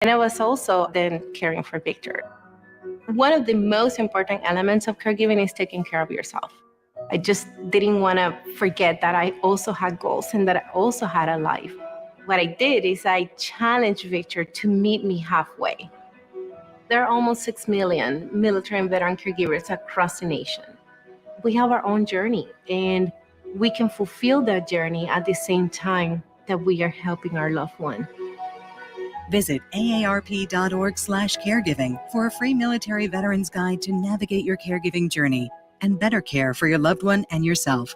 And I was also then caring for Victor. One of the most important elements of caregiving is taking care of yourself. I just didn't want to forget that I also had goals and that I also had a life. What I did is I challenged Victor to meet me halfway. There are almost 6 million military and veteran caregivers across the nation. We have our own journey, and we can fulfill that journey at the same time that we are helping our loved one. Visit aarp.org/caregiving for a free military veterans guide to navigate your caregiving journey and better care for your loved one and yourself.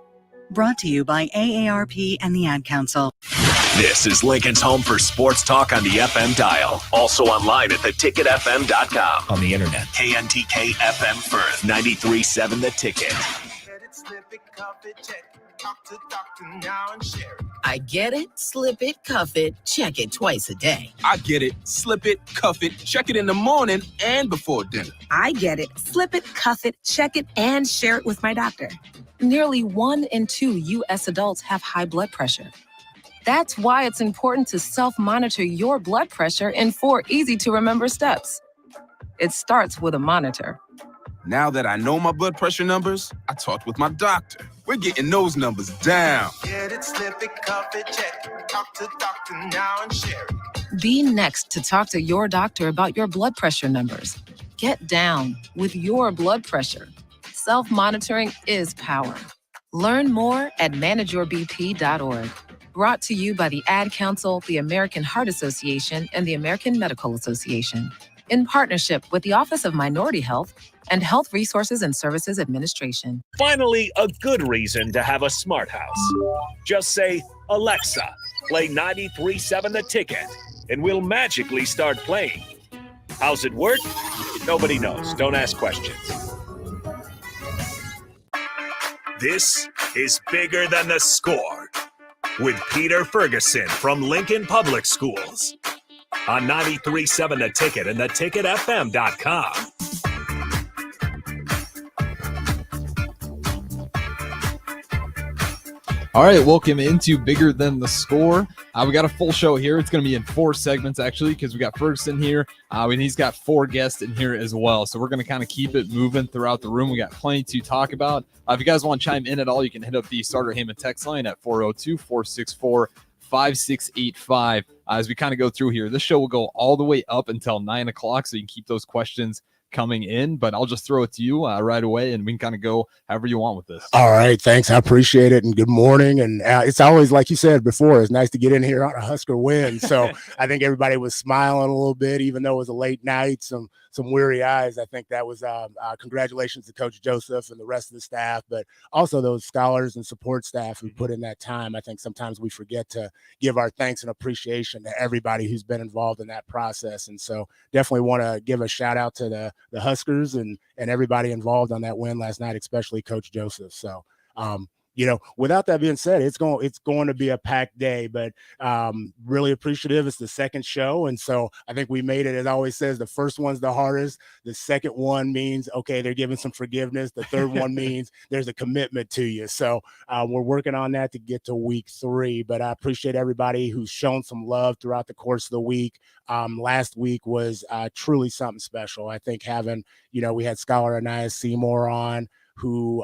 Brought to you by AARP and the Ad Council. This is Lincoln's home for sports talk on the FM dial. Also online at theticketfm.com. On the internet. KNTK FM Firth, 93.7 The Ticket. I get it, slip it, cuff it, check it twice a day. I get it, slip it, cuff it, check it in the morning and before dinner. I get it, slip it, cuff it, check it, and share it with my doctor. Nearly 1 in 2 U.S. adults have high blood pressure. That's why it's important to self-monitor your blood pressure in 4 easy-to-remember steps. It starts with a monitor. Now that I know my blood pressure numbers, I talked with my doctor. We're getting those numbers down. Get it, slip it, cuff it, check it. Talk to doctor now and share it. Be next to talk to your doctor about your blood pressure numbers. Get down with your blood pressure. Self-monitoring is power. Learn more at manageyourbp.org. Brought to you by the Ad Council, the American Heart Association, and the American Medical Association, in partnership with the Office of Minority Health and Health Resources and Services Administration. Finally, a good reason to have a smart house. Just say, Alexa, play 93.7 The Ticket, and we'll magically start playing. How's it work? Nobody knows. Don't ask questions. This is Bigger Than the Score with Peter Ferguson from Lincoln Public Schools on 93.7 The Ticket and theticketfm.com. All right, welcome into Bigger Than the Score. We got a full show here. It's going to be in 4 segments, actually, because we got Ferguson here, and he's got 4 guests in here as well. So we're going to kind of keep it moving throughout the room. We got plenty to talk about. If you guys want to chime in at all, you can hit up the Starter Heyman text line at 402-464-5685 as we kind of go through here. This show will go all the way up until 9 o'clock, so you can keep those questions coming in, but I'll just throw it to you right away, and we can kind of go however you want with this. All right, thanks. I appreciate it, and good morning. And it's always, like you said before, it's nice to get in here on a Husker win. So I think everybody was smiling a little bit, even though it was a late night, some weary eyes. I think that was congratulations to Coach Joseph and the rest of the staff, but also those scholars and support staff who put in that time. I think sometimes we forget to give our thanks and appreciation to everybody who's been involved in that process. And so definitely want to give a shout out to the Huskers and everybody involved on that win last night, especially Coach Joseph. So, without that being said, it's going to be a packed day, but really appreciative. It's the second show. And so I think we made it. It always says the first one's the hardest. The second one means, okay, they're giving some forgiveness. The third one means there's a commitment to you. So we're working on that to get to week 3, but I appreciate everybody who's shown some love throughout the course of the week. Last week was truly something special. I think having, we had Scholar Anais Seymour on, who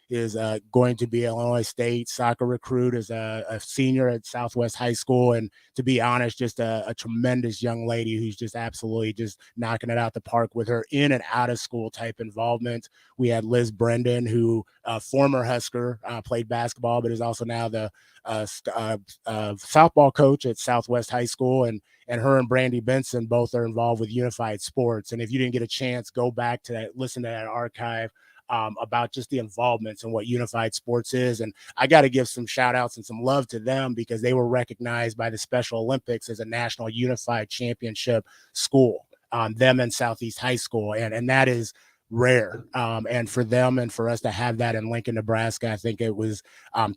is going to be Illinois State soccer recruit, as a senior at Southwest High School. And to be honest, just a tremendous young lady who's just absolutely just knocking it out the park with her in and out of school type involvement. We had Liz Brendan, who former Husker, played basketball, but is also now the softball coach at Southwest High School. And her and Brandy Benson both are involved with Unified Sports. And if you didn't get a chance, go back to that, listen to that archive about just the involvements and what Unified Sports is. And I got to give some shout outs and some love to them because they were recognized by the Special Olympics as a National Unified Championship school, them and Southeast High School. And that is rare. And for them and for us to have that in Lincoln, Nebraska, I think it was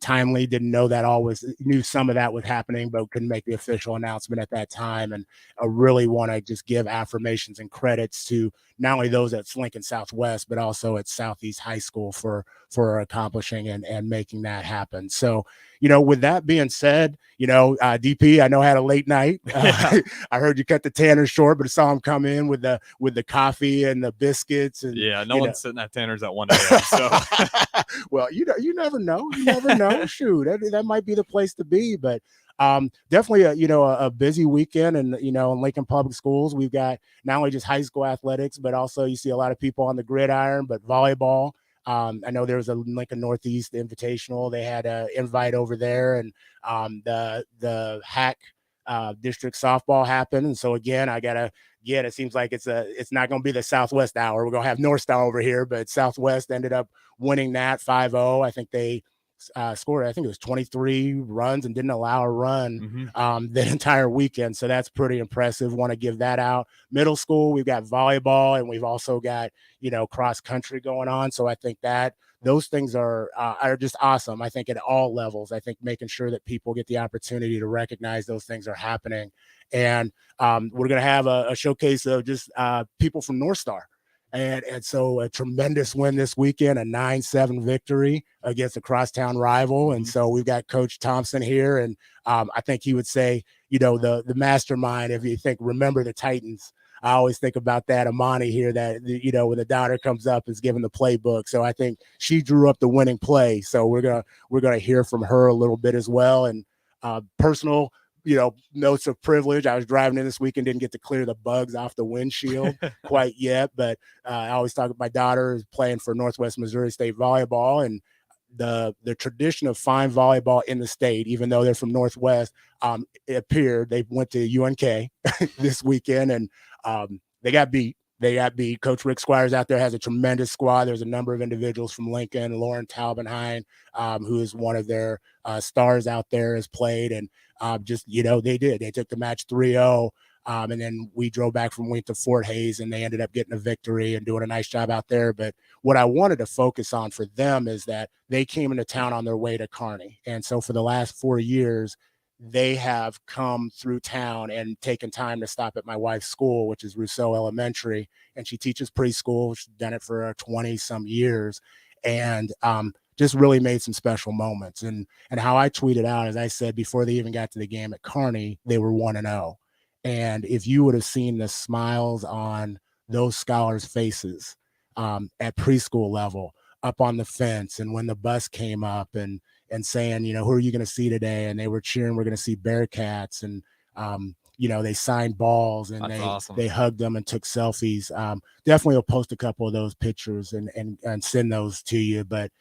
timely. Didn't know that always, knew some of that was happening, but couldn't make the official announcement at that time. And I really want to just give affirmations and credits to not only those at Lincoln Southwest, but also at Southeast High School for accomplishing and making that happen. So, with that being said, DP, I know had a late night. I heard you cut the Tanner short, but I saw him come in with the coffee and the biscuits. And yeah, no one's sitting at Tanner's at 1 a.m. So, well, you never know. You never know. Shoot, that might be the place to be. But definitely a busy weekend, and in Lincoln Public Schools, we've got not only just high school athletics, but also you see a lot of people on the gridiron, but volleyball. I know there was a Lincoln Northeast Invitational. They had an invite over there, and the Hack district softball happened. And so again, it seems like it's not going to be the Southwest hour. We're going to have North Star over here, but Southwest ended up winning that 5-0. I think they scored, I think it was 23 runs and didn't allow a run the entire weekend. So that's pretty impressive. Want to give that out. Middle school, we've got volleyball, and we've also got, cross country going on. So I think that those things are just awesome. I think at all levels, I think making sure that people get the opportunity to recognize those things are happening. And we're going to have a showcase of just people from North Star. And so a tremendous win this weekend, a 9-7 victory against a crosstown rival. And so we've got Coach Thompson here. And I think he would say, the mastermind, if you remember the Titans, I always think about that Amani here that, when the daughter comes up is given the playbook. So I think she drew up the winning play. So we're going to hear from her a little bit as well. And personal, notes of privilege. I was driving in this week and didn't get to clear the bugs off the windshield quite yet, but I always talk about my daughter is playing for Northwest Missouri State volleyball, and the tradition of fine volleyball in the state, even though they're from Northwest, it appeared they went to UNK this weekend, and they got beat. Coach Rick Squires out there has a tremendous squad. There's a number of individuals from Lincoln. Lauren Talbenheim, who is one of their stars out there, has played. And they took the match 3-0. And then we drove back from Wink to Fort Hays, and they ended up getting a victory and doing a nice job out there. But what I wanted to focus on for them is that they came into town on their way to Kearney. And so for the last 4 years, they have come through town and taken time to stop at my wife's school, which is Rousseau Elementary. And she teaches preschool. She's done it for 20 some years. And just really made some special moments. And how I tweeted out, as I said, before they even got to the game at Kearney, they were 1-0. And if you would have seen the smiles on those scholars' faces at preschool level, up on the fence, and when the bus came up and saying, who are you going to see today? And they were cheering, we're going to see Bearcats. And, they signed balls, and they hugged them and took selfies. Definitely will post a couple of those pictures and send those to you. But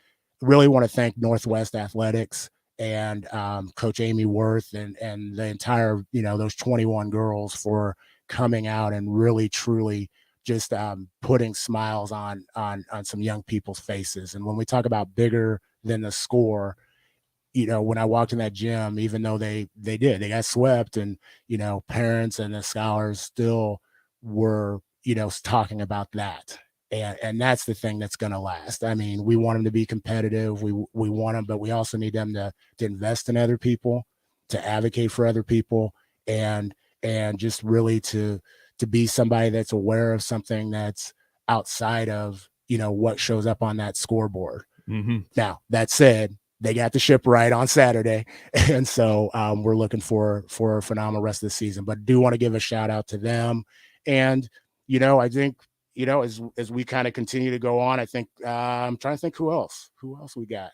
really want to thank Northwest Athletics and Coach Amy Worth and the entire, those 21 girls for coming out and really, truly just putting smiles on some young people's faces. And when we talk about bigger than the score, when I walked in that gym, even though they got swept, and, parents and the scholars still were, talking about that. And that's the thing that's going to last. I mean, we want them to be competitive. We want them, but we also need them to invest in other people, to advocate for other people, and just really to be somebody that's aware of something that's outside of, what shows up on that scoreboard. Now, that said, they got the ship right on Saturday. And so we're looking for a phenomenal rest of the season, but do want to give a shout out to them. And, I think, as we kind of continue to go on, I think I'm trying to think who else we got.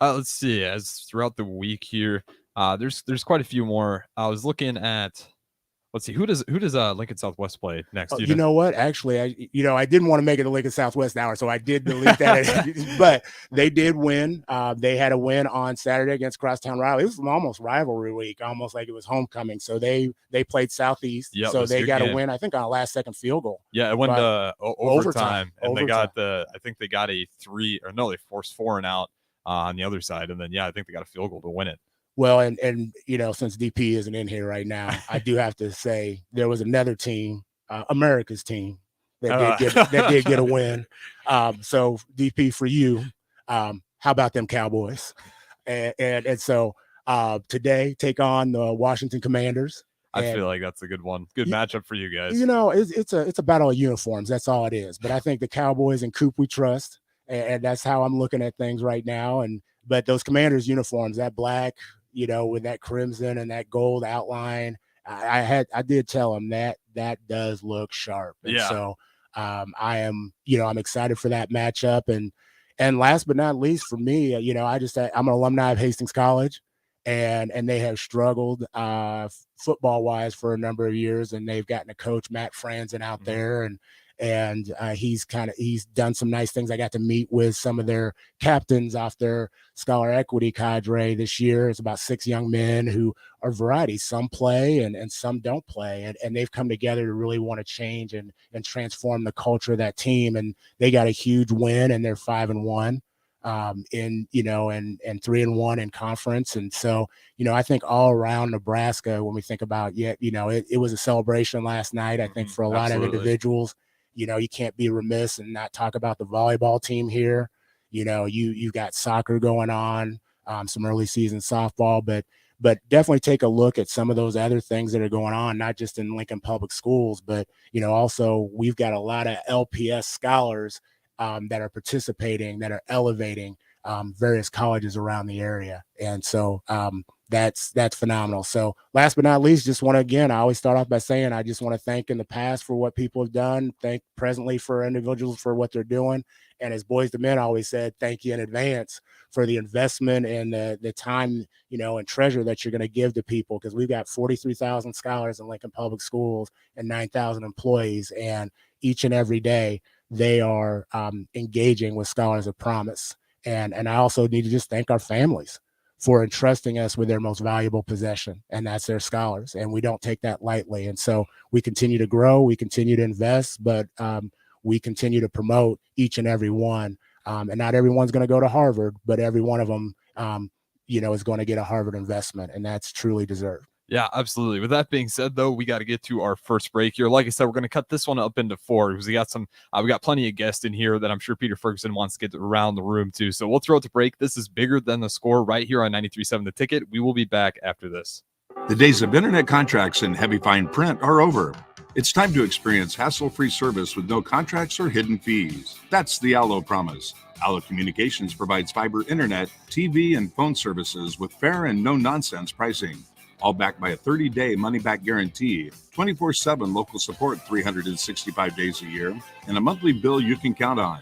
Let's see. As throughout the week here, there's quite a few more. I was looking at, let's see, who does Lincoln Southwest play next? You know what? Actually, I didn't want to make it a Lincoln Southwest hour, so I did delete that. But they did win. They had a win on Saturday against Crosstown Rival. It was almost rivalry week, almost like it was homecoming. So they played Southeast, so they got a win. I think on a last-second field goal. Yeah, it went to overtime, and they got I think they got a 3, or no, they forced 4 and out on the other side, and then I think they got a field goal to win it. Well, and since DP isn't in here right now, I do have to say there was another team, America's team, that did get a win. So DP for you, how about them Cowboys? And so today take on the Washington Commanders. I feel like that's a good one. Good matchup for you guys. You know, it's a battle of uniforms. That's all it is. But I think the Cowboys and Coop we trust, and that's how I'm looking at things right now. But those Commanders uniforms, that black, you know, with that crimson and that gold outline, I did tell him that does look sharp. And so I am, you know, I'm excited for that matchup. And last but not least for me, you know, I'm an alumni of Hastings College. And they have struggled football wise for a number of years, and they've gotten a coach, Matt Franzen, out there, and he's done some nice things. I got to meet with some of their captains off their Scholar Equity cadre this year. It's about 6 young men who are variety. Some play and some don't play, and they've come together to really want to change and transform the culture of that team. And they got a huge win, and they're 5-1. In, you know, and 3-1 in conference. And so, you know, I think all around Nebraska, when we think about, you know, it was a celebration last night. I think for a lot of individuals, you know, you can't be remiss and not talk about the volleyball team here. You know, you got soccer going on, some early season softball, but definitely take a look at some of those other things that are going on, not just in Lincoln Public Schools, but, you know, also we've got a lot of LPS scholars that are participating, that are elevating various colleges around the area. And so that's phenomenal. So last but not least, just want to, again, I always start off by saying, I just want to thank in the past for what people have done, thank presently for individuals for what they're doing. And as Boys to Men always said, thank you in advance for the investment and the time, you know, and treasure that you're going to give to people, because we've got 43,000 scholars in Lincoln Public Schools and 9,000 employees. And each and every day, they are engaging with Scholars of Promise. And I also need to just thank our families for entrusting us with their most valuable possession, and that's their scholars. And we don't take that lightly. And so we continue to grow, we continue to invest, but we continue to promote each and every one. And not everyone's going to go to Harvard, but every one of them, you know, is going to get a Harvard investment, and that's truly deserved. Yeah, absolutely. With that being said, though, we got to get to our first break here. Like I said, we're going to cut this one up into 4 because we got plenty of guests in here that I'm sure Peter Ferguson wants to get around the room too. So we'll throw it to break. This is Bigger Than the Score right here on 93.7 The Ticket. We will be back after this. The days of internet contracts and heavy fine print are over. It's time to experience hassle-free service with no contracts or hidden fees. That's the Allo promise. Allo Communications provides fiber internet, TV, and phone services with fair and no-nonsense pricing. All backed by a 30-day money-back guarantee, 24/7 local support 365 days a year, and a monthly bill you can count on.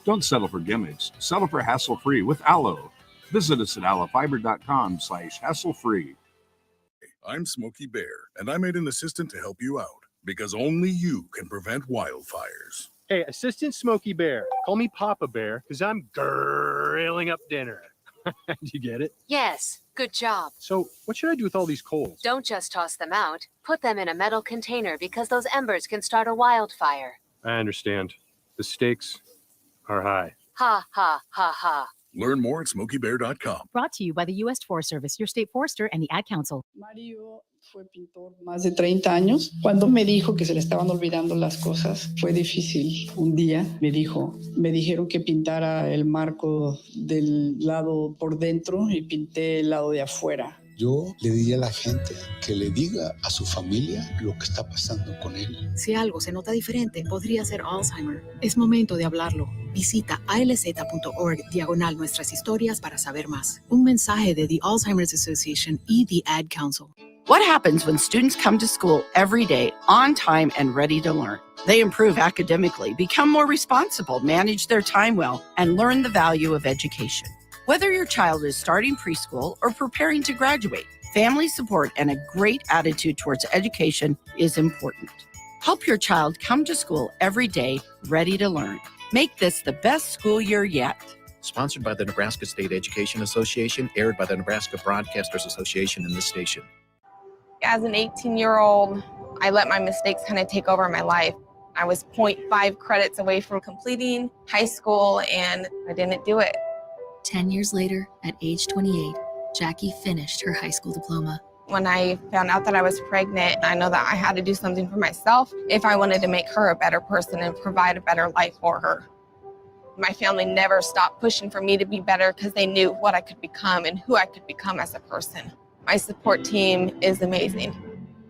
Don't settle for gimmicks. Settle for hassle-free with Allo. Visit us at allofiber.com/hassle-free. I'm Smokey Bear, and I made an assistant to help you out, because only you can prevent wildfires. Hey, Assistant Smokey Bear, call me Papa Bear, because I'm grilling up dinner. Do you get it? Yes, good job. So what should I do with all these coals? Don't just toss them out. Put them in a metal container, because those embers can start a wildfire. I understand. The stakes are high. Ha, ha, ha, ha. Learn more at SmokeyBear.com. Brought to you by the U.S. Forest Service, your state forester, and the Ad Council. Mario fue pintor más de 30 años. Cuando me dijo que se le estaban olvidando las cosas, fue difícil. Un día me dijeron que pintara el marco del lado por dentro y pinté el lado de afuera. Yo le diría a la gente que le diga a su familia lo que está pasando con él. Si algo se nota diferente, podría ser Alzheimer. Es momento de hablarlo. Visita alz.org/nuestras historias para saber más. Un mensaje de the Alzheimer's Association y the Ad Council. What happens when students come to school every day, on time and ready to learn? They improve academically, become more responsible, manage their time well, and learn the value of education. Whether your child is starting preschool or preparing to graduate, family support and a great attitude towards education is important. Help your child come to school every day, ready to learn. Make this the best school year yet. Sponsored by the Nebraska State Education Association, aired by the Nebraska Broadcasters Association in this station. As an 18-year-old, I let my mistakes kind of take over my life. I was 0.5 credits away from completing high school, and I didn't do it. 10 years later, at age 28, Jackie finished her high school diploma. When I found out that I was pregnant, I know that I had to do something for myself if I wanted to make her a better person and provide a better life for her. My family never stopped pushing for me to be better because they knew what I could become and who I could become as a person. My support team is amazing.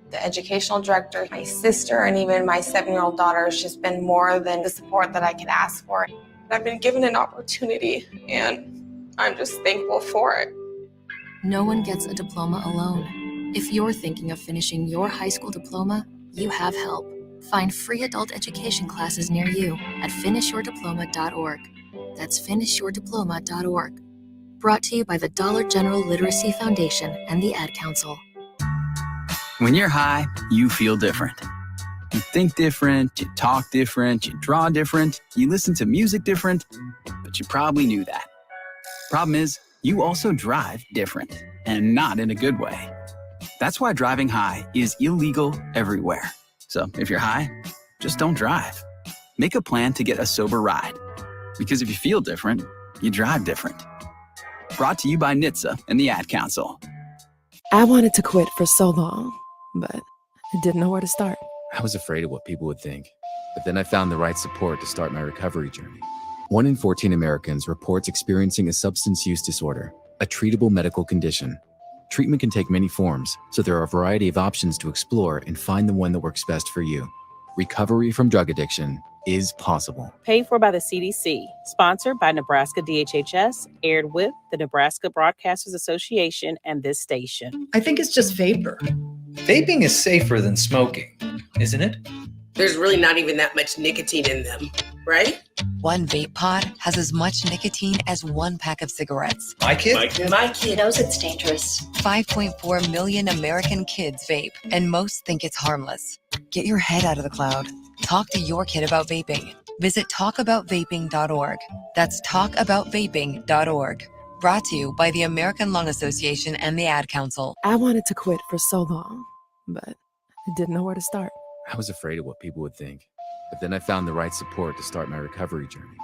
The educational director, my sister, and even my 7-year-old daughter has just been more than the support that I could ask for. I've been given an opportunity, and I'm just thankful for it. No one gets a diploma alone. If you're thinking of finishing your high school diploma, you have help. Find free adult education classes near you at finishyourdiploma.org. That's finishyourdiploma.org. Brought to you by the Dollar General Literacy Foundation and the Ad Council. When you're high, you feel different. You think different, you talk different, you draw different, you listen to music different, but you probably knew that. Problem is, you also drive different, and not in a good way. That's why driving high is illegal everywhere. So if you're high, just don't drive. Make a plan to get a sober ride. Because if you feel different, you drive different. Brought to you by NHTSA and the Ad Council. I wanted to quit for so long, but I didn't know where to start. I was afraid of what people would think, but then I found the right support to start my recovery journey. 1 in 14 Americans reports experiencing a substance use disorder, a treatable medical condition. Treatment can take many forms, so there are a variety of options to explore and find the one that works best for you. Recovery from drug addiction is possible. Paid for by the CDC, sponsored by Nebraska DHHS, aired with the Nebraska Broadcasters Association and this station. I think it's just vapor. Vaping is safer than smoking, isn't it? There's really not even that much nicotine in them, right? One vape pod has as much nicotine as 1 pack of cigarettes. My kid? My kid knows it's dangerous. 5.4 million American kids vape, and most think it's harmless. Get your head out of the cloud. Talk to your kid about vaping. Visit talkaboutvaping.org. That's talkaboutvaping.org. Brought to you by the American Lung Association and the Ad Council. I wanted to quit for so long, but I didn't know where to start. I was afraid of what people would think, but then I found the right support to start my recovery journey.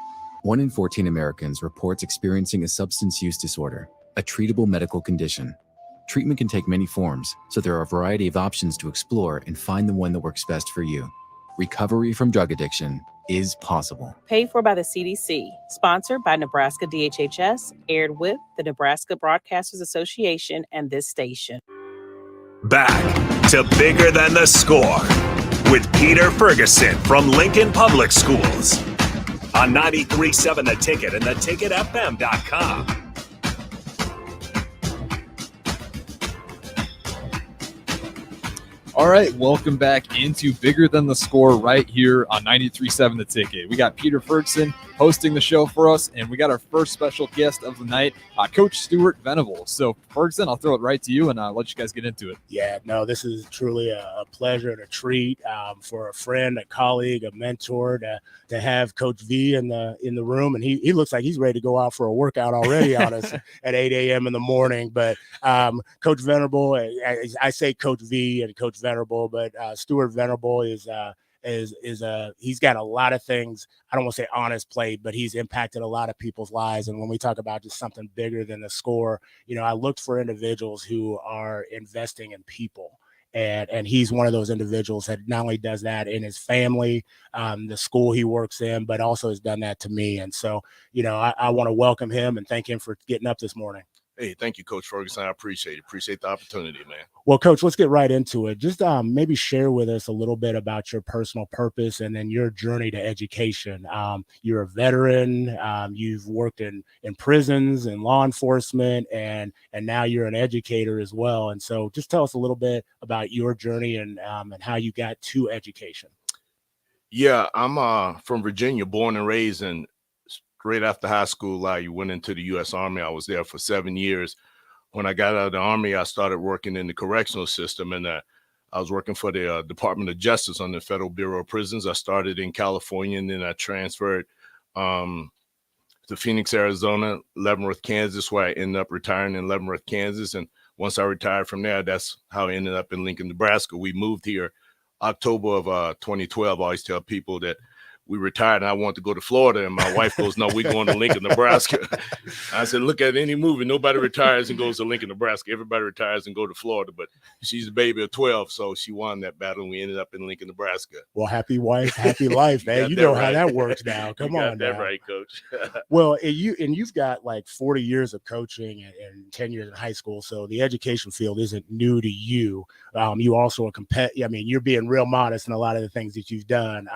1 in 14 Americans reports experiencing a substance use disorder, a treatable medical condition. Treatment can take many forms, so there are a variety of options to explore and find the one that works best for you. Recovery from drug addiction is possible. Paid for by the CDC, sponsored by Nebraska DHHS, aired with the Nebraska Broadcasters Association and this station. Back to Bigger Than the Score with Peter Ferguson from Lincoln Public Schools on 93.7 The Ticket and theticketfm.com. All right, welcome back into Bigger Than the Score right here on 93.7 The Ticket. We got Peter Ferguson hosting the show for us, and we got our first special guest of the night, Coach Stuart Venable. So, Ferguson, I'll throw it right to you and let you guys get into it. Yeah, no, this is truly a pleasure and a treat for a friend, a colleague, a mentor to have Coach V in the room, and he looks like he's ready to go out for a workout already on us at 8 a.m. in the morning. But Coach Venable, I say Coach V and Coach Venerable, but Stuart Venable is he's got a lot of things. I don't want to say on his plate, but he's impacted a lot of people's lives. And when we talk about just something bigger than the score, I looked for individuals who are investing in people. And he's one of those individuals that not only does that in his family, the school he works in, but also has done that to me. And so, I want to welcome him and thank him for getting up this morning. Hey, thank you, Coach Ferguson. I appreciate it. Appreciate the opportunity, man. Well, Coach, let's get right into it. Just maybe share with us a little bit about your personal purpose and then your journey to education. You're a veteran. You've worked in prisons and law enforcement, and now you're an educator as well. And so just tell us a little bit about your journey and how you got to education. Yeah, I'm from Virginia, born and raised, and right after high school, I went into the U.S. Army. I was there for 7 years. When I got out of the Army, I started working in the correctional system, and I was working for the Department of Justice on the Federal Bureau of Prisons. I started in California, and then I transferred to Phoenix, Arizona, Leavenworth, Kansas, where I ended up retiring in Leavenworth, Kansas. And once I retired from there, that's how I ended up in Lincoln, Nebraska. We moved here October of 2012. I always tell people that we retired and I wanted to go to Florida. And my wife goes, no, we're going to Lincoln, Nebraska. I said, look at any movie. Nobody retires and goes to Lincoln, Nebraska. Everybody retires and go to Florida. But she's a baby of 12, so she won that battle. And we ended up in Lincoln, Nebraska. Well, happy wife, happy life, man. You know how that works now. Come on that now. right, Coach. Well, you've got like 40 years of coaching and 10 years in high school. So the education field isn't new to you. You also I mean, you're being real modest in a lot of the things that you've done.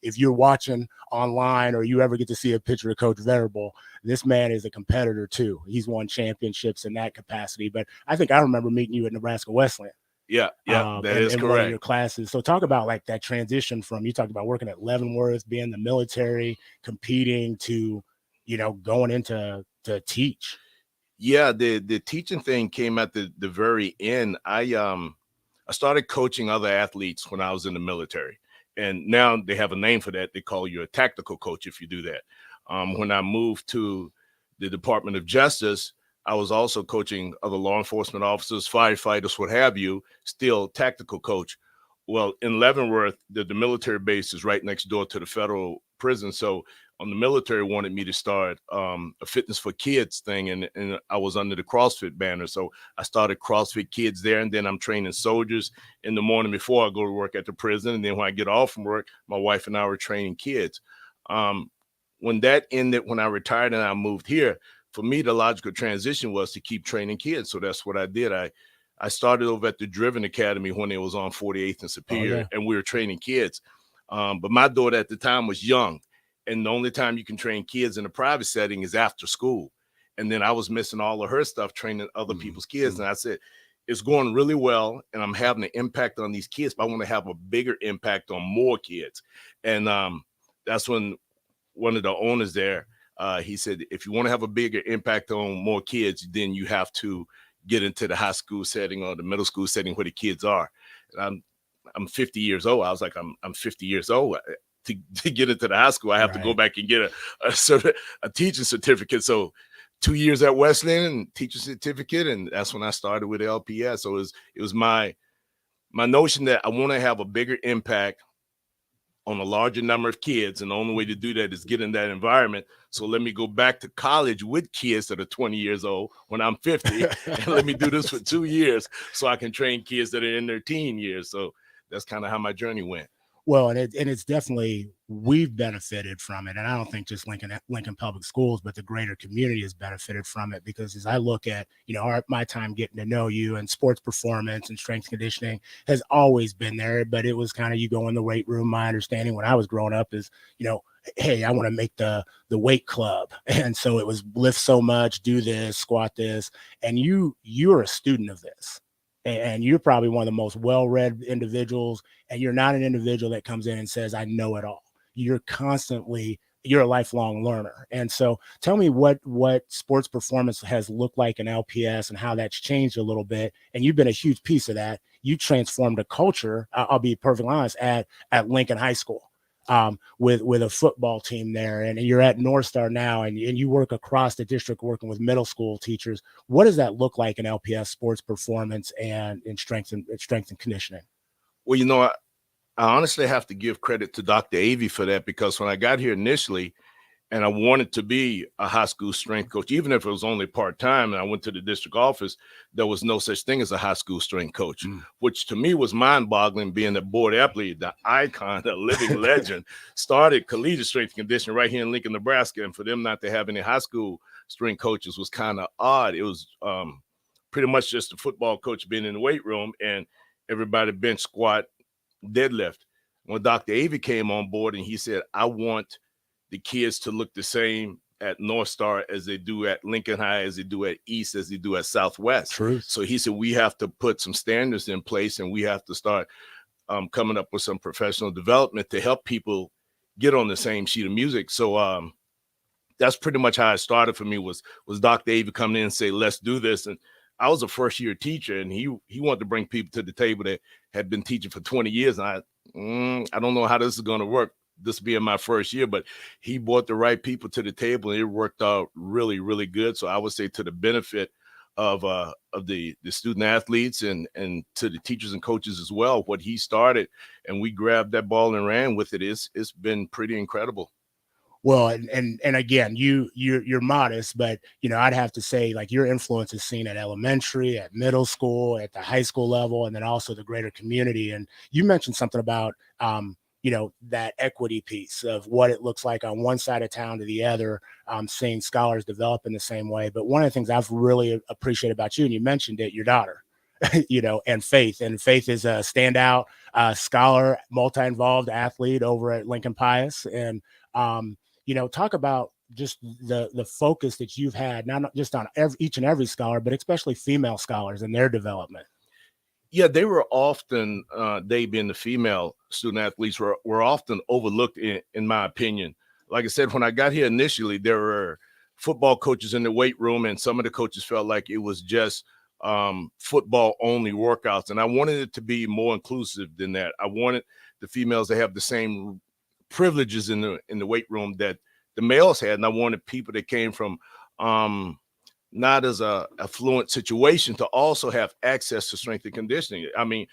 If you're watching online or you ever get to see a picture of Coach Venable, this man is a competitor too. He's won championships in that capacity. But I think I remember meeting you at Nebraska Wesleyan. Yeah, that is in correct. One of your classes. So talk about like that transition from, you talked about working at Leavenworth, being in the military, competing to, going into to teach. Yeah, the teaching thing came at the very end. I started coaching other athletes when I was in the military. And now they have a name for that. They call you a tactical coach if you do that. When I moved to the Department of Justice, I was also coaching other law enforcement officers, firefighters, what have you, still tactical coach. Well, in Leavenworth, the military base is right next door to the federal prison. So the military wanted me to start a fitness for kids thing. And I was under the CrossFit banner. So I started CrossFit Kids there. And then I'm training soldiers in the morning before I go to work at the prison. And then when I get off from work, my wife and I were training kids. When that ended, when I retired and I moved here, for me, the logical transition was to keep training kids. So that's what I did. I started over at the Driven Academy when it was on 48th and Superior, and we were training kids. But my daughter at the time was young. And the only time you can train kids in a private setting is after school. And then I was missing all of her stuff, training other people's kids. And I said, it's going really well, and I'm having an impact on these kids, but I want to have a bigger impact on more kids. And that's when one of the owners there, he said, if you want to have a bigger impact on more kids, then you have to get into the high school setting or the middle school setting where the kids are. And I'm 50 years old. I was like, I'm 50 years old. To get into the high school, I have to go back and get a teaching certificate. So 2 years at Wesleyan and teacher certificate. And that's when I started with LPS. So it was my notion that I want to have a bigger impact on a larger number of kids. And the only way to do that is get in that environment. So let me go back to college with kids that are 20 years old when I'm 50 and let me do this for 2 years so I can train kids that are in their teen years. So that's kind of how my journey went. Well, and it's definitely, we've benefited from it. And I don't think just Lincoln Public Schools, but the greater community has benefited from it, because as I look at, my time getting to know you, and sports performance and strength conditioning has always been there, but it was kind of, you go in the weight room. My understanding when I was growing up is, hey, I want to make the weight club. And so it was lift so much, do this, squat this. And you're a student of this. And you're probably one of the most well-read individuals, and you're not an individual that comes in and says, I know it all. You're a lifelong learner. And so tell me what sports performance has looked like in LPS and how that's changed a little bit. And you've been a huge piece of that. You transformed a culture, I'll be perfectly honest, at Lincoln High School. With a football team there, and you're at North Star now, and you work across the district working with middle school teachers. What does that look like in LPS sports performance and in strength and conditioning? Well, I honestly have to give credit to Dr. Avey for that, because when I got here initially and I wanted to be a high school strength coach, even if it was only part-time, and I went to the district office, there was no such thing as a high school strength coach, which to me was mind-boggling, being that Boyd Epley, the icon, the living legend, started collegiate strength conditioning right here in Lincoln, Nebraska. And for them not to have any high school strength coaches was kind of odd. It was pretty much just a football coach being in the weight room and everybody bench, squat, deadlift. When Dr. Avey came on board and he said, I want the kids to look the same at North Star as they do at Lincoln High, as they do at East, as they do at Southwest. True. So he said, we have to put some standards in place, and we have to start coming up with some professional development to help people get on the same sheet of music. So that's pretty much how it started for me, was Dr. Avey coming in and say, let's do this. And I was a first-year teacher, and he wanted to bring people to the table that had been teaching for 20 years. And I don't know how this is going to work, this being my first year, but he brought the right people to the table, and it worked out really, really good. So I would say to the benefit of the student athletes and to the teachers and coaches as well. What he started, and we grabbed that ball and ran with it. It's been pretty incredible. Well, and again, you're modest, but I'd have to say like your influence is seen at elementary, at middle school, at the high school level, and then also the greater community. And you mentioned something about that equity piece of what it looks like on one side of town to the other, seeing scholars develop in the same way. But one of the things I've really appreciated about you, and you mentioned it, your daughter, and Faith. And Faith is a standout scholar, multi-involved athlete over at Lincoln Pius. And talk about just the focus that you've had, not just on each and every scholar, but especially female scholars and their development. Yeah, they were often, they being the female student athletes, were often overlooked, in my opinion. Like I said, when I got here initially, there were football coaches in the weight room, and some of the coaches felt like it was just football only workouts. And I wanted it to be more inclusive than that. I wanted the females to have the same privileges in the weight room that the males had, and I wanted people that came from not as a affluent situation to also have access to strength and conditioning. I mean,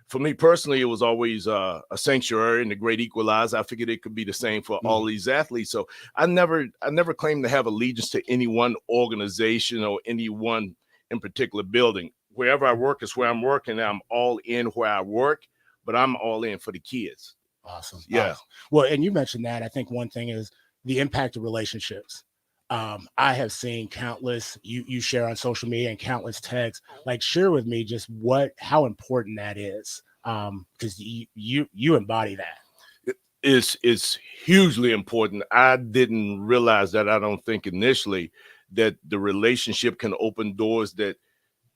for me personally, it was always a sanctuary and the great equalizer. I figured it could be the same for all these athletes. So I never claimed to have allegiance to any one organization or any one in particular building. Wherever I work is where I'm working. I'm all in where I work, but I'm all in for the kids. Awesome. Yeah. Awesome. Well, and you mentioned that. I think one thing is the impact of relationships. I have seen countless, you share on social media and countless texts, like share with me just how important that is. Because you embody that. It's hugely important. I didn't realize that. I don't think initially that the relationship can open doors that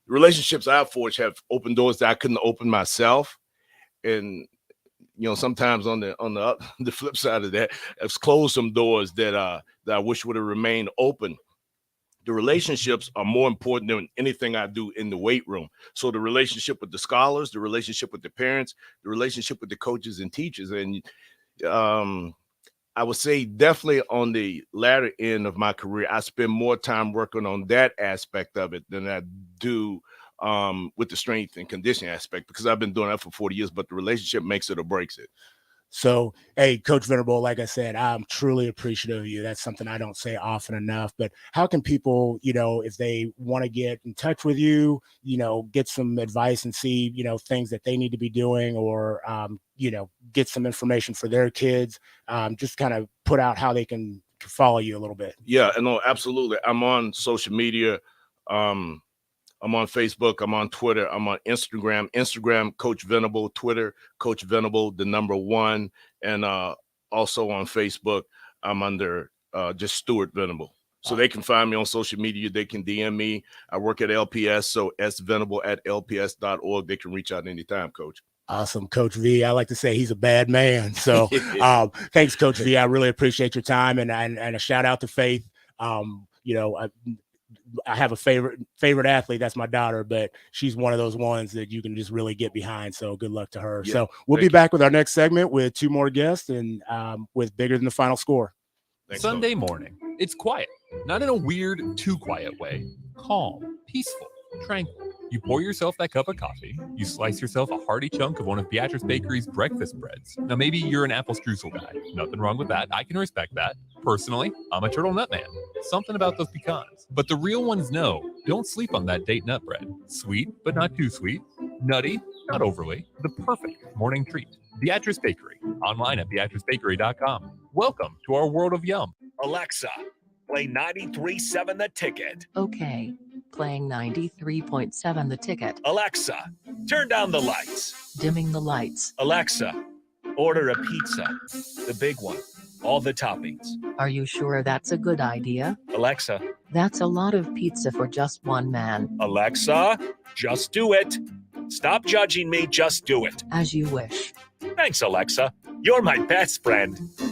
relationships I've forged have opened doors that I couldn't open myself. And sometimes on the flip side of that, it's closed some doors that I wish would have remained open. The relationships are more important than anything I do in the weight room. So the relationship with the scholars, the relationship with the parents, the relationship with the coaches and teachers. And I would say definitely on the latter end of my career, I spend more time working on that aspect of it than I do with the strength and conditioning aspect, because I've been doing that for 40 years, but the relationship makes it or breaks it. So, hey, Coach Venable, like I said, I'm truly appreciative of you. That's something I don't say often enough. But how can people, if they want to get in touch with you, get some advice and see, things that they need to be doing, or, get some information for their kids, just kind of put out how they can follow you a little bit? Yeah, no, absolutely. I'm on social media. I'm on Facebook. I'm on Twitter. I'm on Instagram, Coach Venable. Twitter, Coach Venable, the number 1. And also on Facebook, I'm under just Stuart Venable. So they can find me on social media. They can DM me. I work at LPS, so svenable@lps.org. They can reach out anytime, Coach. Awesome. Coach V, I like to say he's a bad man. So thanks, Coach V. I really appreciate your time. And a shout out to Faith. I have a favorite athlete. That's my daughter, but she's one of those ones that you can just really get behind. So good luck to her. Yeah, so we'll be back with our next segment with 2 more guests and with Bigger Than the Final Score. Thanks, Sunday morning. It's quiet, not in a weird, too quiet way. Calm, peaceful, tranquil. You pour yourself that cup of coffee. You slice yourself a hearty chunk of one of Beatrice Bakery's breakfast breads. Now, maybe you're an apple streusel guy. Nothing wrong with that. I can respect that. Personally, I'm a turtle nut man. Something about those pecans. But the real ones know, don't sleep on that date nut bread. Sweet, but not too sweet. Nutty, not overly. The perfect morning treat. Beatrice Bakery. Online at beatricebakery.com. Welcome to our world of yum. Alexa, play 93.7 The Ticket. Okay, playing 93.7 The Ticket. Alexa, turn down the lights. Dimming the lights. Alexa, order a pizza. The big one. All the toppings. Are you sure that's a good idea? Alexa. That's a lot of pizza for just one man. Alexa, just do it. Stop judging me, just do it. As you wish. Thanks, Alexa. You're my best friend. Nebraska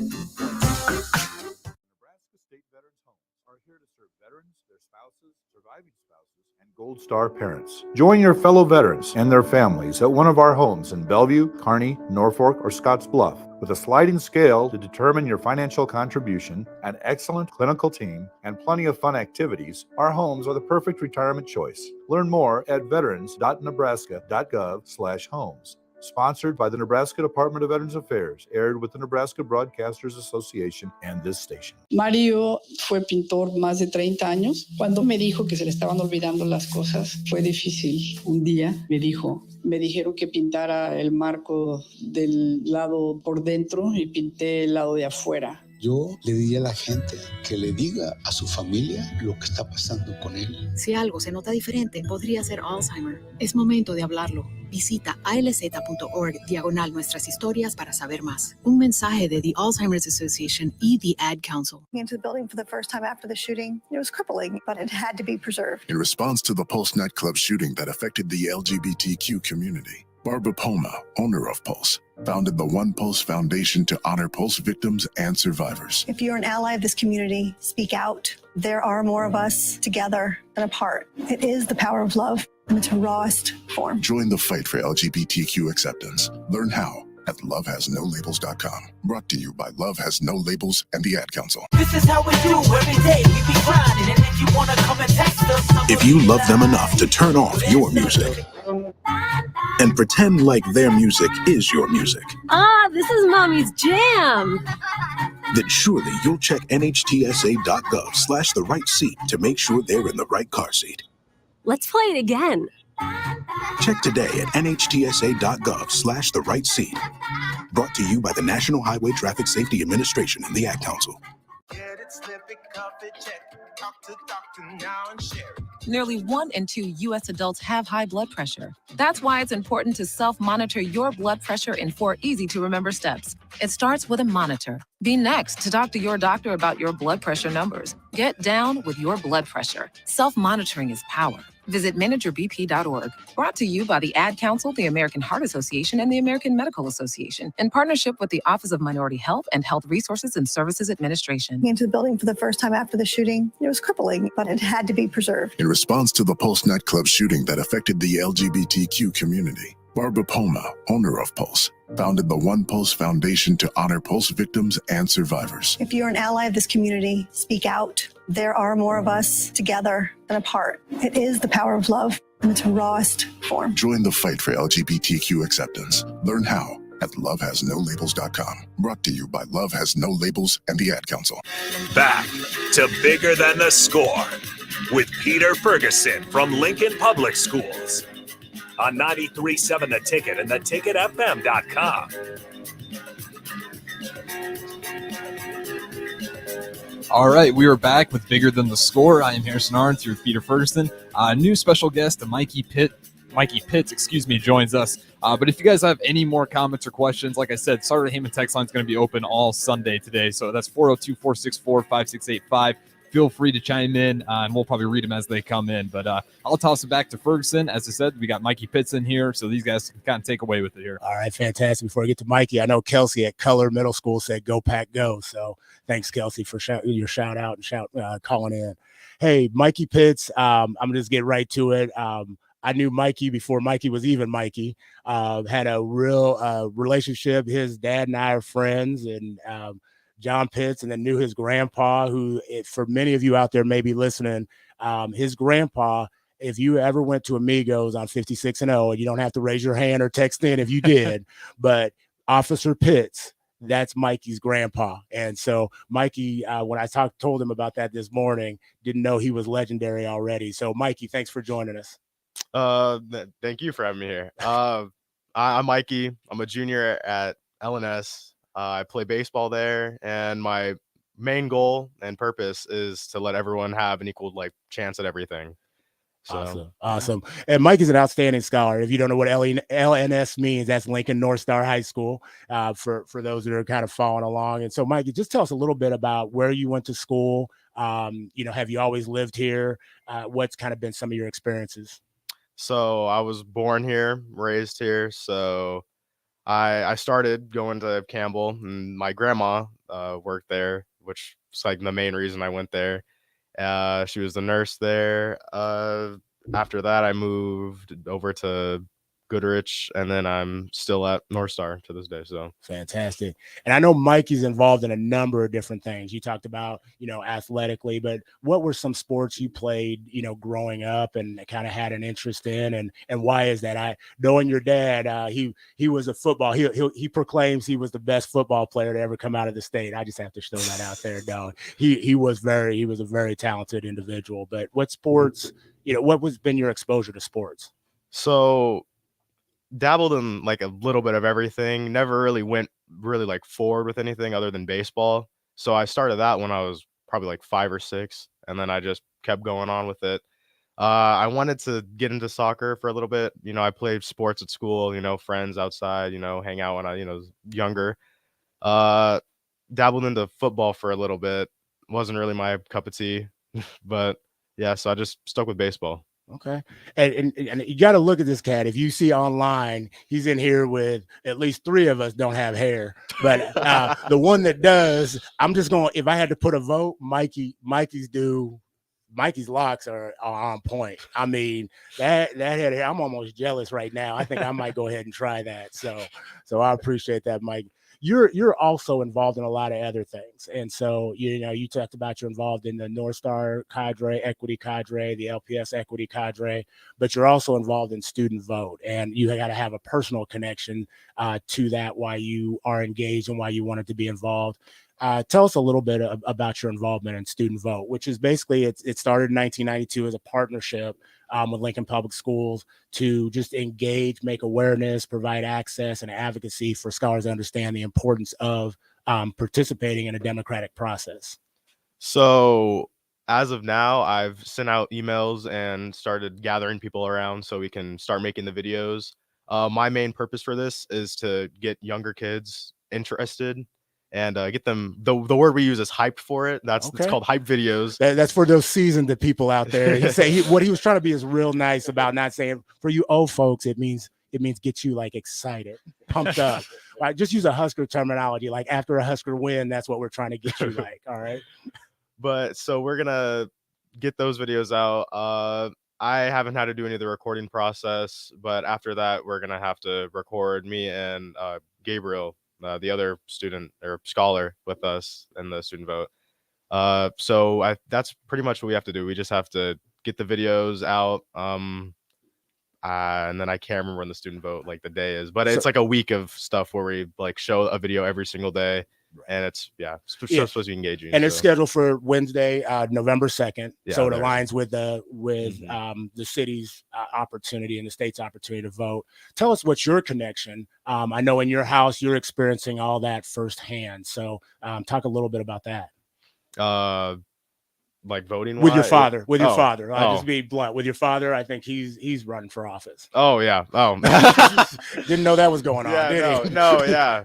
State Veterans Homes are here to serve veterans, their spouses, surviving spouses, and Gold Star parents. Join your fellow veterans and their families at one of our homes in Bellevue, Kearney, Norfolk, or Scottsbluff. With a sliding scale to determine your financial contribution, an excellent clinical team, and plenty of fun activities, our homes are the perfect retirement choice. Learn more at veterans.nebraska.gov/homes. Sponsored by the Nebraska Department of Veterans Affairs, aired with the Nebraska Broadcasters Association and this station. Mario fue pintor más de 30 años. Cuando me dijo que se le estaban olvidando las cosas, fue difícil. Un día me dijeron que pintara el marco del lado por dentro y pinté el lado de afuera. Yo le diría a la gente que le diga a su familia lo que está pasando con él. Si algo se nota diferente, podría ser Alzheimer. Es momento de hablarlo. Visita alz.org/nuestras historias para saber más. Un mensaje de the Alzheimer's Association y the Ad Council. Into the building for the first time after the shooting. It was crippling, but it had to be preserved. In response to the Pulse nightclub shooting that affected the LGBTQ community, Barbara Poma, owner of Pulse, founded the One Pulse Foundation to honor Pulse victims and survivors. If you're an ally of this community, speak out. There are more of us together than apart. It is the power of love in its rawest form. Join the fight for LGBTQ acceptance. Learn how at lovehasnolabels.com. Brought to you by Love Has No Labels and the Ad Council. This is how we do every day. We be grinding, and if you want to come and text us, If you love them enough to turn off your music and pretend like their music is your music, This is Mommy's jam. then surely you'll check nhtsa.gov/the right seat to make sure they're in the right car seat. Let's play it again. Check today at nhtsa.gov/the right seat. Brought to you by the National Highway Traffic Safety Administration and the Ad Council. Nearly 1 in 2 U.S. adults have high blood pressure. That's why it's important to self-monitor your blood pressure in 4 easy-to-remember steps. It starts with a monitor. Be next to talk to your doctor about your blood pressure numbers. Get down with your blood pressure. Self-monitoring is power. Visit managerbp.org. Brought to you by the Ad Council, the American Heart Association, and the American Medical Association, in partnership with the Office of Minority Health and Health Resources and Services Administration. Into the building for the first time after the shooting. It was crippling, but it had to be preserved. In response to the Pulse nightclub shooting that affected the LGBTQ community, Barbara Poma, owner of Pulse, founded the One Pulse Foundation to honor Pulse victims and survivors. If you're an ally of this community, speak out. There are more of us together than apart. It is the power of love in its rawest form. Join the fight for LGBTQ acceptance. Learn how at lovehasnolabels.com. Brought to you by Love Has No Labels and the Ad Council. Back to Bigger Than the Score with Peter Ferguson from Lincoln Public Schools on 93.7 The Ticket and theticketfm.com. All right, we are back with Bigger Than the Score. I am Harrison Arns here with Peter Ferguson. New special guest, Mikey Pitts, joins us. But if you guys have any more comments or questions, like I said, Sartor Heyman text line is going to be open all Sunday today. So that's 402-464-5685. Feel free to chime in, and we'll probably read them as they come in. But I'll toss it back to Ferguson. As I said, we got Mikey Pitts in here, so these guys can kind of take away with it here. All right, fantastic. Before I get to Mikey, I know Kelsey at Color Middle School said, "Go Pack, go." So thanks, Kelsey, for your shout out and calling in. Hey, Mikey Pitts, I'm going to just get right to it. I knew Mikey before Mikey was even Mikey. Had a real relationship. His dad and I are friends, and John Pitts, and then knew his grandpa, who, for many of you out there maybe listening, his grandpa, if you ever went to Amigos on 56 and 0, you don't have to raise your hand or text in if you did, but Officer Pitts, that's Mikey's grandpa. And so Mikey, when I told him about that this morning, didn't know he was legendary already. So Mikey, thanks for joining us. Thank you for having me here. I'm Mikey. I'm a junior at LNS. I play baseball there, and my main goal and purpose is to let everyone have an equal chance at everything. So, Awesome. And Mike is an outstanding scholar. If you don't know what LNS means, that's Lincoln North Star High School, for those that are kind of following along. And so, Mike, just tell us a little bit about where you went to school. Have you always lived here? What's kind of been some of your experiences? So I was born here, raised here. So I started going to Campbell, and my grandma worked there, which is the main reason I went there. She was the nurse there. after that, I moved over to Goodrich, and then I'm still at North Star to this day. So fantastic. And I know Mikey's involved in a number of different things. You talked about, athletically, but what were some sports you played, growing up and kind of had an interest in, and why is that? I knowing your dad, he was a football. He proclaims he was the best football player to ever come out of the state. I just have to throw that out there. No, he was a very talented individual. But what sports, what was been your exposure to sports? So dabbled in like a little bit of everything, never really went like forward with anything other than baseball. So I started that when I was probably like 5 or 6, and then I just kept going on with it. I wanted to get into soccer for a little bit. I played sports at school, friends outside, hang out when I, was younger. Dabbled into football for a little bit. Wasn't really my cup of tea, but yeah, so I just stuck with baseball. Okay. And you got to look at this cat. If you see online, he's in here with at least 3 of us don't have hair, but the one that does, I'm just going, if I had to put a vote, Mikey's locks are on point. I mean, that head hair, I'm almost jealous right now. I think I might go ahead and try that. So I appreciate that, Mike. You're also involved in a lot of other things. And so, you talked about you're involved in the North Star cadre, equity cadre, the LPS equity cadre, but you're also involved in Student Vote. And you got to have a personal connection to that, why you are engaged and why you wanted to be involved. Tell us a little bit about your involvement in Student Vote, which is basically, it started in 1992 as a partnership with Lincoln Public Schools to just engage, make awareness, provide access and advocacy for scholars to understand the importance of participating in a democratic process. So as of now, I've sent out emails and started gathering people around so we can start making the videos. My main purpose for this is to get younger kids interested and get them, the word we use is hyped for it. It's called hype videos. That's for those seasoned people out there. What he was trying to be is real nice about not saying, for you old folks, it means get you like excited, pumped up. Right? Just use a Husker terminology. Like after a Husker win, that's what we're trying to get you like. All right. But so we're gonna get those videos out. I haven't had to do any of the recording process, but after that, we're gonna have to record me and Gabriel, the other student or scholar with us in the Student Vote. So that's pretty much what we have to do. We just have to get the videos out. And then I can't remember when the Student Vote, like the day is, but it's like a week of stuff where we like show a video every single day. And it's supposed to be engaging. And it's scheduled for Wednesday, November 2nd. Yeah, so it aligns with the city's opportunity and the state's opportunity to vote. Tell us what's your connection. I know in your house, you're experiencing all that firsthand. So talk a little bit about that. Like voting with your father, I'll just be blunt with your father. I think he's running for office. Oh yeah. Didn't know that was going on. Yeah.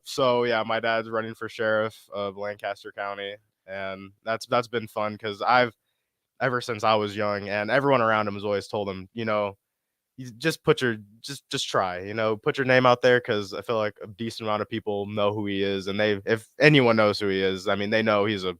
So yeah, my dad's running for sheriff of Lancaster County, and that's been fun because ever since I was young, and everyone around him has always told him, you just just try, put your name out there, because I feel like a decent amount of people know who he is, and if anyone knows who he is, I mean, they know he's a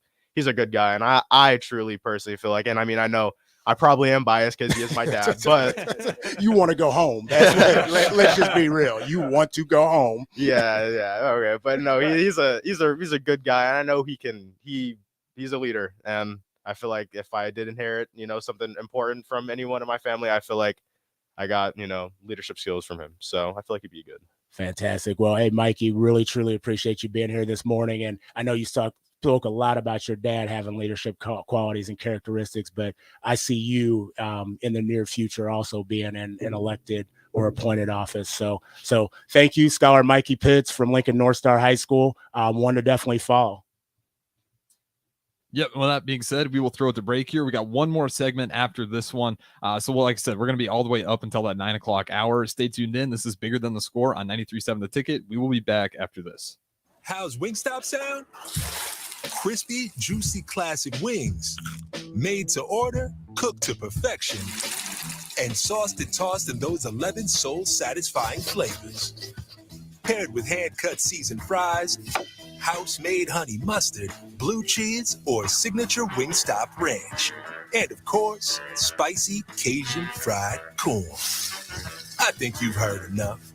good guy. And I truly personally feel like, and I mean, I know I probably am biased because he is my dad, but you want to go home. Let's just be real. You want to go home. Yeah. Okay. But no, he's a good guy. And I know he's a leader. And I feel like if I did inherit, something important from anyone in my family, I feel like I got, leadership skills from him. So I feel like he'd be good. Fantastic. Well, hey, Mikey, really, truly appreciate you being here this morning. And I know you spoke a lot about your dad having leadership qualities and characteristics, but I see you in the near future also being in an elected or appointed office. So thank you, Scholar Mikey Pitts from Lincoln North Star High School. One to definitely follow. Yep. Well, that being said, we will throw it to break here. We got one more segment after this one. Like I said, we're going to be all the way up until that 9 o'clock hour. Stay tuned in. This is Bigger Than the Score on 93.7 The Ticket. We will be back after this. How's Wingstop sound? Crispy, juicy, classic wings. Made to order, cooked to perfection. And sauced and tossed in those 11 soul-satisfying flavors. Paired with hand-cut seasoned fries, house-made honey mustard, blue cheese, or signature Wingstop ranch. And of course, spicy Cajun fried corn. I think you've heard enough.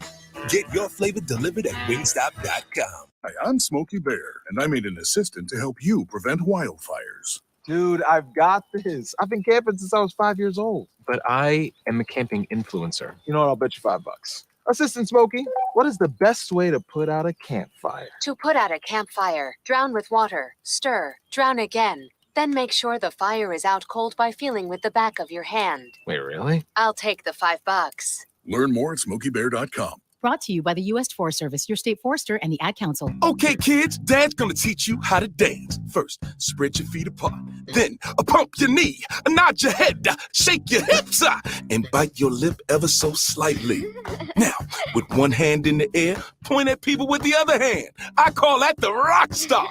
Get your flavor delivered at Wingstop.com. Hi, I'm Smokey Bear, and I made an assistant to help you prevent wildfires. Dude, I've got this. I've been camping since I was 5 years old. But I am a camping influencer. You know what? I'll bet you $5. Assistant Smokey, what is the best way to put out a campfire? To put out a campfire, drown with water, stir, drown again. Then make sure the fire is out cold by feeling with the back of your hand. Wait, really? I'll take the $5. Learn more at SmokeyBear.com. Brought to you by the U.S. Forest Service, your state forester, and the Ad Council. Okay, kids, Dad's gonna teach you how to dance. First, spread your feet apart. Then, pump your knee, nod your head, shake your hips, and bite your lip ever so slightly. Now, with one hand in the air, point at people with the other hand. I call that the rock star.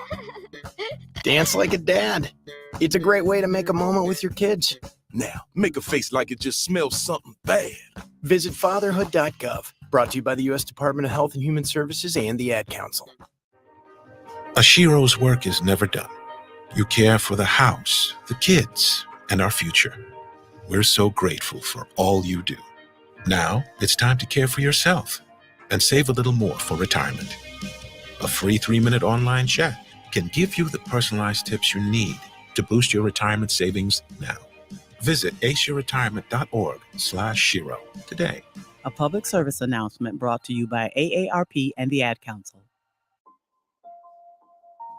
Dance like a dad. It's a great way to make a moment with your kids. Now, make a face like it just smells something bad. Visit fatherhood.gov. Brought to you by the U.S. Department of Health and Human Services and the Ad Council. A Shiro's work is never done. You care for the house, the kids, and our future. We're so grateful for all you do. Now, it's time to care for yourself and save a little more for retirement. A free 3-minute online chat can give you the personalized tips you need to boost your retirement savings now. Visit aceyourretirement.org/Shiro today. A public service announcement brought to you by AARP and the Ad Council.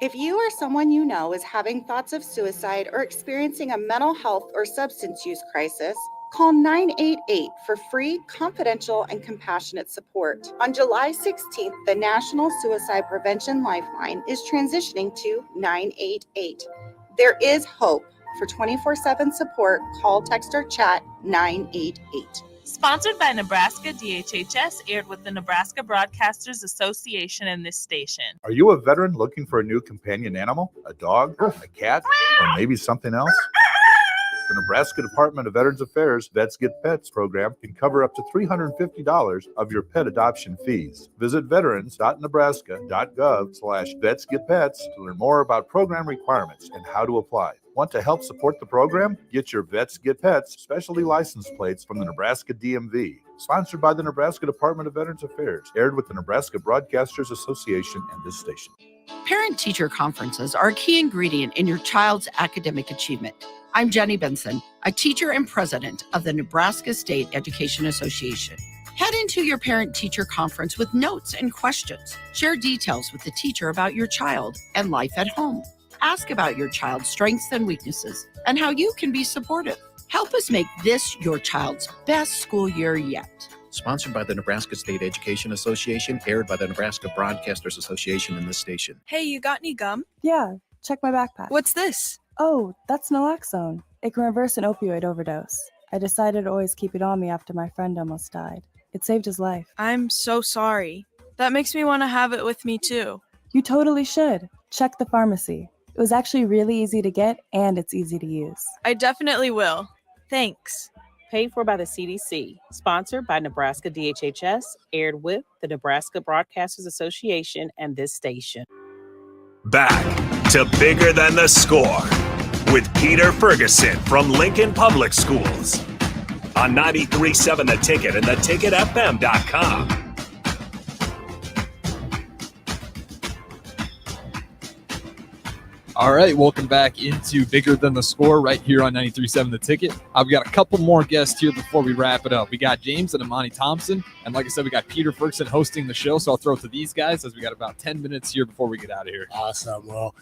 If you or someone you know is having thoughts of suicide or experiencing a mental health or substance use crisis, call 988 for free, confidential, and compassionate support. On July 16th, the National Suicide Prevention Lifeline is transitioning to 988. There is hope. For 24/7 support, call, text, or chat 988. Sponsored by Nebraska DHHS, aired with the Nebraska Broadcasters Association and this station. Are you a veteran looking for a new companion animal? A dog, a cat, or maybe something else? The Nebraska Department of Veterans Affairs Vets Get Pets program can cover up to $350 of your pet adoption fees. Visit veterans.nebraska.gov/vetsgetpets to learn more about program requirements and how to apply. Want to help support the program? Get your Vets Get Pets specialty license plates from the Nebraska DMV. Sponsored by the Nebraska Department of Veterans Affairs, aired with the Nebraska Broadcasters Association and this station. Parent-teacher conferences are a key ingredient in your child's academic achievement. I'm Jenny Benson, a teacher and president of the Nebraska State Education Association. Head into your parent-teacher conference with notes and questions. Share details with the teacher about your child and life at home. Ask about your child's strengths and weaknesses and how you can be supportive. Help us make this your child's best school year yet. Sponsored by the Nebraska State Education Association, aired by the Nebraska Broadcasters Association in this station. Hey, you got any gum? Yeah, check my backpack. What's this? Oh, that's naloxone. It can reverse an opioid overdose. I decided to always keep it on me after my friend almost died. It saved his life. I'm so sorry. That makes me want to have it with me too. You totally should. Check the pharmacy. It was actually really easy to get, and it's easy to use. I definitely will. Thanks. Paid for by the CDC. Sponsored by Nebraska DHHS. Aired with the Nebraska Broadcasters Association and this station. Back to Bigger Than the Score with Peter Ferguson from Lincoln Public Schools on 93.7 The Ticket and theticketfm.com. All right, welcome back into Bigger Than the Score right here on 93.7 The Ticket. I've got a couple more guests here before we wrap it up. We got James and Amani Thompson, and like I said, we got Peter Ferguson hosting the show, so I'll throw it to these guys as we got about 10 minutes here before we get out of here. Awesome. Well,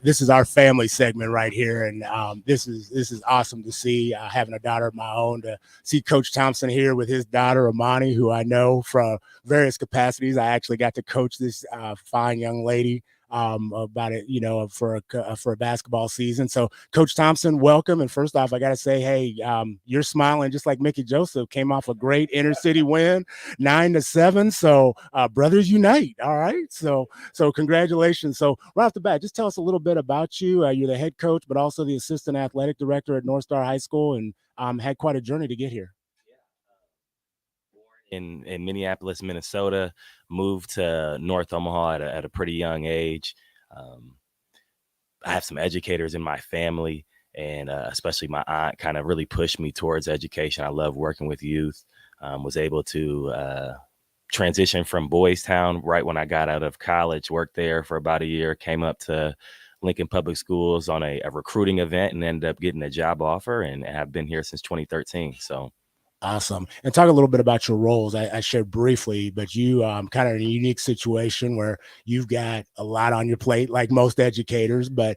this is our family segment right here, and this is awesome to see. Having a daughter of my own, to see Coach Thompson here with his daughter Amani, who I know from various capacities. I actually got to coach this fine young lady about it, for a basketball season. So Coach Thompson, welcome. And first off, I got to say, hey, you're smiling just like Mickey Joseph. Came off a great inner city win, 9-7. So brothers unite. All right. So congratulations. So right off the bat, just tell us a little bit about you. You're the head coach, but also the assistant athletic director at North Star High School, and had quite a journey to get here. In Minneapolis, Minnesota, moved to North Omaha at a pretty young age. I have some educators in my family, and especially my aunt kind of really pushed me towards education. I love working with youth. Was able to transition from Boys Town right when I got out of college, worked there for about a year, came up to Lincoln Public Schools on a recruiting event and ended up getting a job offer, and have been here since 2013. So. Awesome. And talk a little bit about your roles. I shared briefly, but you kind of in a unique situation where you've got a lot on your plate, like most educators, but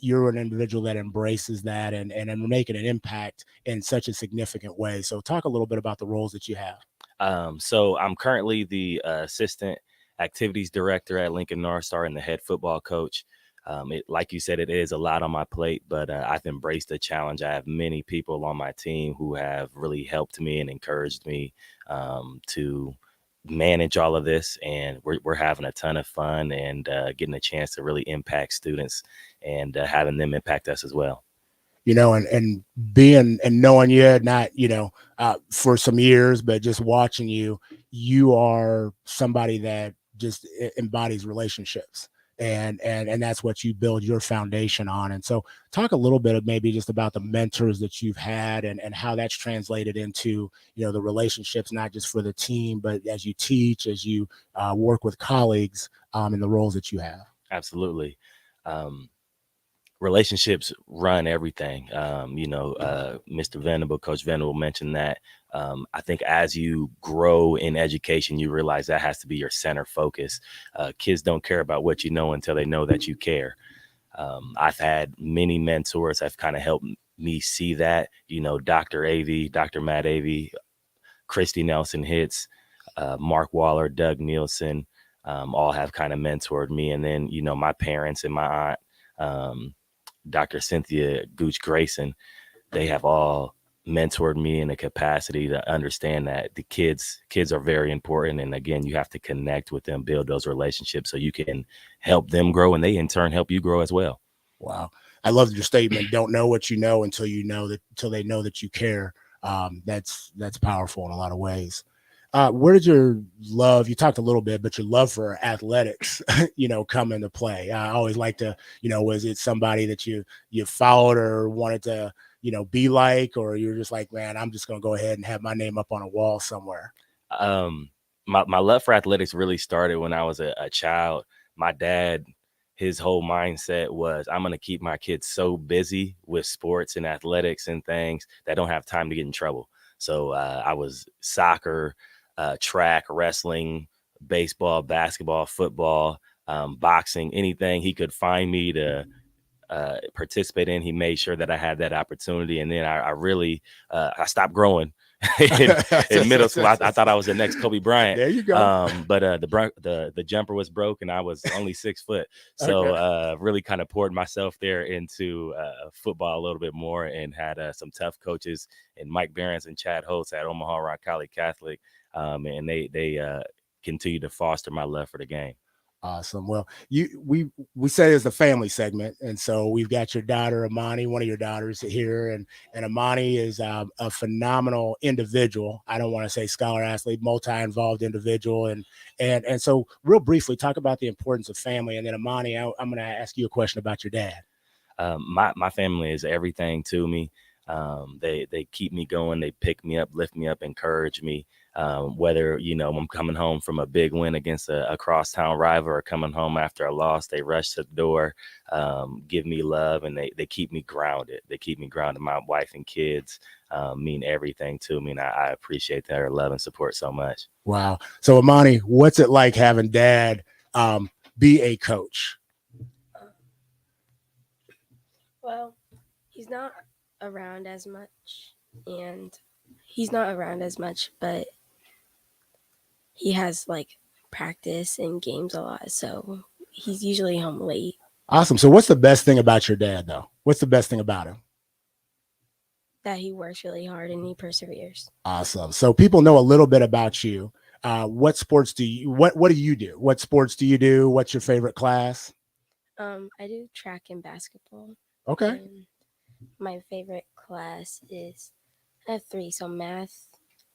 you're an individual that embraces that and making an impact in such a significant way. So talk a little bit about the roles that you have. So I'm currently the assistant activities director at Lincoln North Star and the head football coach. Like you said, it is a lot on my plate, but I've embraced the challenge. I have many people on my team who have really helped me and encouraged me to manage all of this. And we're having a ton of fun and getting a chance to really impact students and having them impact us as well. And being and knowing you, not, for some years, but just watching you are somebody that just embodies relationships. And that's what you build your foundation on. And so talk a little bit of maybe just about the mentors that you've had and how that's translated into, the relationships, not just for the team, but as you teach, as you work with colleagues in the roles that you have. Absolutely. Relationships run everything. Mr. Venable, Coach Venable mentioned that. I think as you grow in education, you realize that has to be your center focus. Kids don't care about what you know until they know that you care. I've had many mentors that have kind of helped me see that, Dr. Matt Avey, Christy Nelson Hitz, Mark Waller, Doug Nielsen, all have kind of mentored me. And then, my parents and my aunt, Dr. Cynthia Gooch Grayson, they have all mentored me in a capacity to understand that the kids are very important. And again, you have to connect with them, build those relationships so you can help them grow and they in turn help you grow as well. Wow. I love your statement. Don't know what you know until they know that you care. That's powerful in a lot of ways. Where did your love, you talked a little bit, but your love for athletics, come into play? I always like to, was it somebody that you followed or wanted to, be like, or you're just like, man, I'm just going to go ahead and have my name up on a wall somewhere? My love for athletics really started when I was a child. My dad, his whole mindset was, I'm going to keep my kids so busy with sports and athletics and things that don't have time to get in trouble. So I was soccer, track, wrestling, baseball, basketball, football, boxing, anything he could find me to participate in. He made sure that I had that opportunity. And then I really, I stopped growing in middle school. I thought I was the next Kobe Bryant. There you go. But the jumper was broke and I was only 6 foot. So really kind of poured myself there into football a little bit more and had some tough coaches and Mike Behrens and Chad Holtz at Omaha Rock College Catholic. And they continue to foster my love for the game. Awesome. Well, we say it's a family segment, and so we've got your daughter Amani, one of your daughters here, and Amani is a phenomenal individual. I don't want to say scholar athlete, multi-involved individual, and so real briefly talk about the importance of family, and then Amani, I'm going to ask you a question about your dad. My family is everything to me. They keep me going. They pick me up, lift me up, encourage me. Whether, I'm coming home from a big win against a crosstown rival or coming home after a loss, they rush to the door, give me love, and they keep me grounded. They keep me grounded. My wife and kids mean everything to me, and I appreciate their love and support so much. Wow. So, Amani, what's it like having dad be a coach? Well, he's not around as much, but he has practice and games a lot, so he's usually home late. Awesome. So what's the best thing about your dad, though? What's the best thing about him? That he works really hard and he perseveres. Awesome. So people know a little bit about you. What sports do you, what do you do? What sports do you do? What's your favorite class? I do track and basketball. Okay. And my favorite class is, I have 3, so math,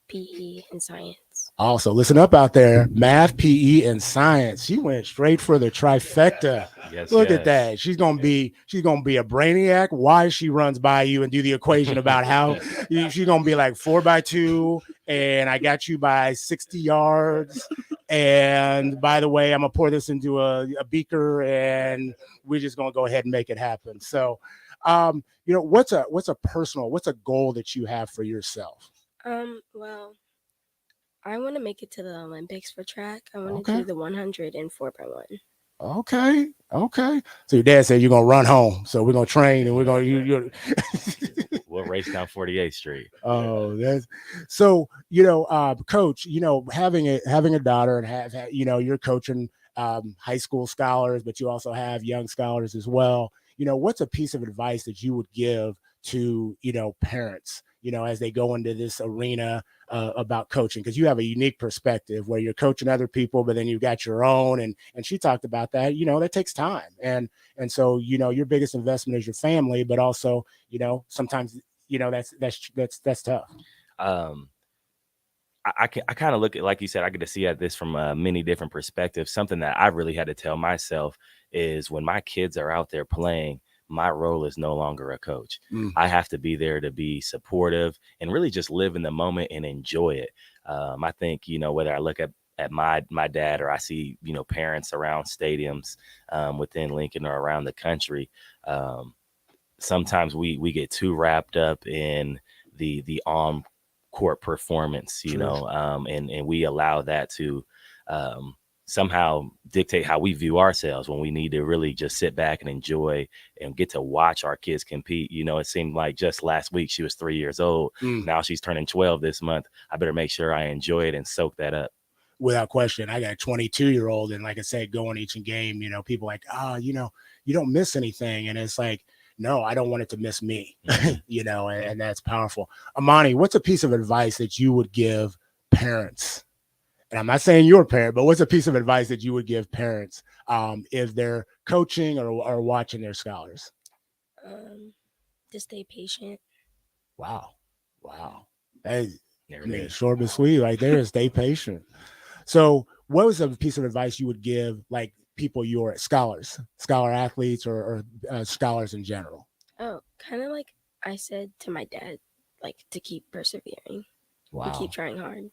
PE, and science. Also, listen up out there. Math, PE, and science. You went straight for the trifecta. Yes, Look at yes. that. She's gonna be a brainiac. Why she runs by you and do the equation about how she's gonna be like 4x2, and I got you by 60 yards. And by the way, I'm gonna pour this into a beaker, and we're just gonna go ahead and make it happen. So, what's a goal that you have for yourself? Well, I want to make it to the Olympics for track. I want to Okay. do the 100 and 4x1. Okay. So your dad said you're gonna run home. So we're gonna train, and we're gonna you. We'll race down 48th Street. Oh, that's so. Coach. Having a daughter and you're coaching high school scholars, but you also have young scholars as well. What's a piece of advice that you would give to parents? As they go into this arena about coaching, because you have a unique perspective where you're coaching other people, but then you've got your own, and she talked about that. That takes time, and so your biggest investment is your family, but also sometimes that's tough. I kind of look at, like you said, I get to see at this from many different perspectives. Something that I really had to tell myself is when my kids are out there playing, my role is no longer a coach. I have to be there to be supportive and really just live in the moment and enjoy it. I think, whether I look at my dad, or I see, parents around stadiums within Lincoln or around the country, sometimes we get too wrapped up in the on court performance, and we allow that to somehow dictate how we view ourselves, when we need to really just sit back and enjoy and get to watch our kids compete. It seemed like just last week she was 3 years old. Now she's turning 12 this month. I better make sure I enjoy it and soak that up. Without question. I got a 22-year-old, and like I said, going each game, people like, you don't miss anything. And it's like, no, I don't want it to miss me, and that's powerful. Amani, what's a piece of advice that you would give parents? And I'm not saying you're a parent, but what's a piece of advice that you would give parents if they're coaching or watching their scholars? To stay patient. Wow. Hey, short but sweet right there. Stay patient. So what was a piece of advice you would give, like, people, your scholar athletes, or scholars in general? Oh, kind of like I said to my dad, like, to keep persevering. Wow. And keep trying hard.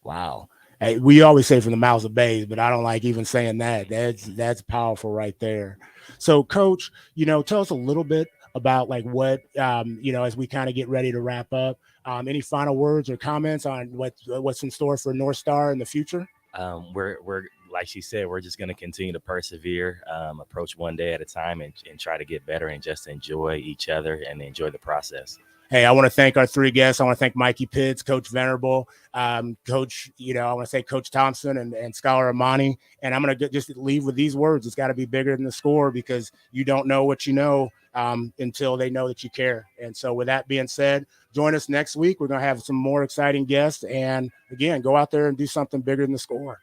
Wow. Hey, we always say from the mouths of babes, but I don't like even saying that. That's powerful right there. So, Coach, tell us a little bit about, like, what as we kind of get ready to wrap up. Any final words or comments on what's in store for North Star in the future? We're like she said, we're just going to continue to persevere, approach one day at a time, and try to get better and just enjoy each other and enjoy the process. Hey, I want to thank our three guests. I want to thank Mikey Pitts, Coach Venerable, Coach, I want to say Coach Thompson and Scholar Amani. And I'm going to just leave with these words. It's got to be bigger than the score, because you don't know what you know until they know that you care. And so with that being said, join us next week. We're going to have some more exciting guests. And again, go out there and do something bigger than the score.